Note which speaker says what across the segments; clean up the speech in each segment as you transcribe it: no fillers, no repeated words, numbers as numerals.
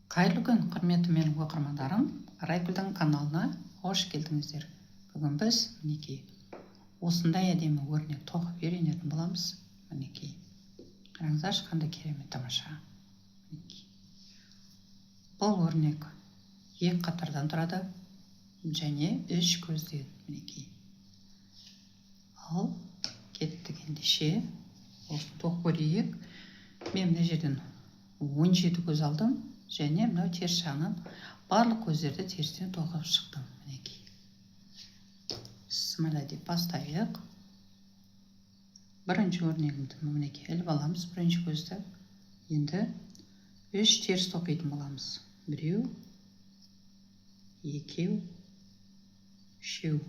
Speaker 1: Қайырлы күн, құрметті менің оқырмандарым, Райгүлдің каналына қош келдіңіздер. Бүгін біз мінекей осындай әдемі өрнек тоқып үйренетін боламыз. Мінекей. Қараңыздаршы, қандай керемет тамаша. Мінекей. Бұл өрнек екі қатардан тұрады және үш көзден. Мінекей. Ал кеттік ендеше осыны тоқып көрейік. Мен мына жерден 17 көз алдым. Және мынау теріс жағынан барлық көздерді терістен тоқып шықтым. Мінекей. Смайлай деп бастайық. Бірінші өрнегімді мінекей іліп аламыз бірінші көзді. Енді үш теріс тоқитын боламыз. Біреу, екеу, үшеу.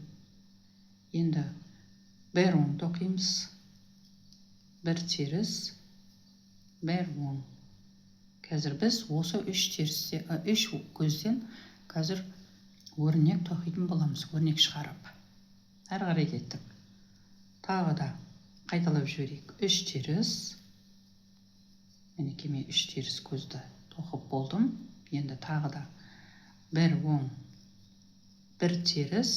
Speaker 1: Енді бір оң тоқимыз. Бір теріс, бір оң. Қазір біз осы үш көзден қазір өрнек тоқитын боламыз, өрнек шығарып. Әрі қарай кеттік. Тағы да қайталап жіберейік. Үш теріс. Мінекей мен үш теріс көзді тоқып болдым. Енді тағы да бір оң, бір теріс,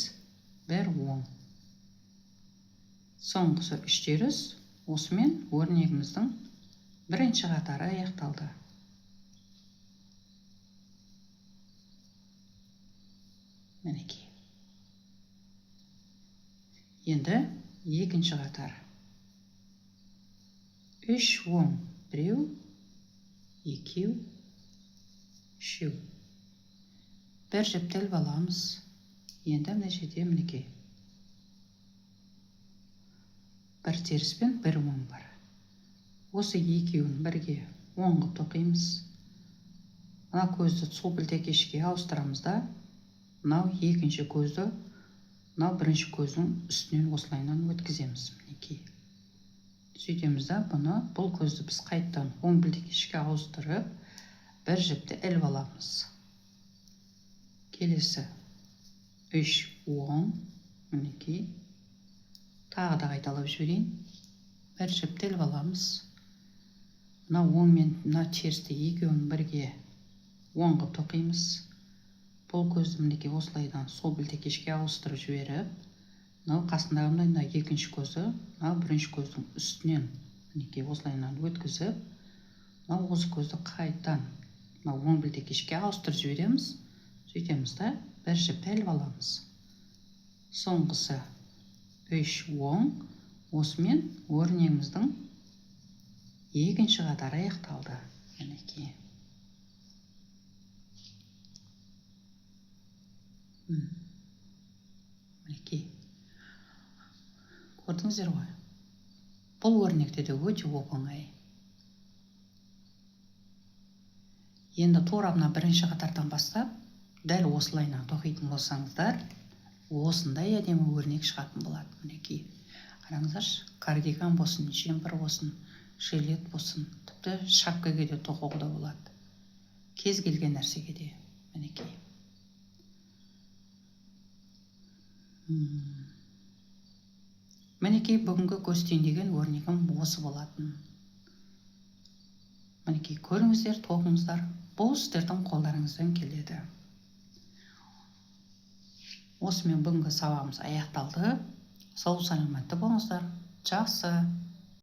Speaker 1: бір оң. Соңғысы үш теріс. Осымен өрнегіміздің бірінші қатары аяқталды. Мінекей. Енді екінші қатар. Үш оң. Біреу, екеу, үшеу. Бір жіпті іліп аламыз. Енді мына жерде мінекей. Бір теріс пен бір оң бар. Осы екеуін бірге оң қылып тоқимыз. Мына көзді сопілтекешке ауыстырамыз да, мынау екінші көзді, мынау бірінші көздің үстінен осылайынан өткіземіз. Мінекей. Сөйтеміз да, бұл көзді біз қайттан оң білтекешке ауыстырып, бір жіпті іліп аламыз. Келесі үш оң. Мінекей. Тағы да қайталап жіберейін. Бір жіпті іліп аламыз. Мына оң мен мына терісті екеуін бірге оң қылып тоқимыз. Бұл көзді мінекей осылайдан сол білтекешке ауыстырып жіберіп, мынау қасындағы мына екінші көзді, мынау бірінші көздің үстінен мінекей осылайдан өткізіп, мынау осы көзді қайттан мынау оң білтекешке ауыстырып жібереміз. Сөйтеміз да, бір жіпті іліп аламыз. Соңғысы үш оң. Осымен өрнегіміздің екінші қатары аяқталды. Мінекей. Мінекей. Көрдіңіздер ғой? Бұл өрнекте де өте оп-оңай. Енді тура мына бірінші қатардан бастап, дәл осылайынан тоқитын болсаңыздар, осындай әдемі өрнек шығатын болады. Мінекей. Қараңыздаршы, кардиган болсын, жемпір болсын, жилет болсын, тіпті шапкаға де тоқуға да болады. Кез келген нәрсеге де. Мінекей. Мінекей бүгінгі көстен деген өрнегім осы болатын. Мінекей көріңіздер, тоқыңыздар. Бұл сіздердің қолдарыңыздан келеді. Осымен бүгінгі сабағымыз аяқталды. Сау саламатты болыңыздар. Жақсы.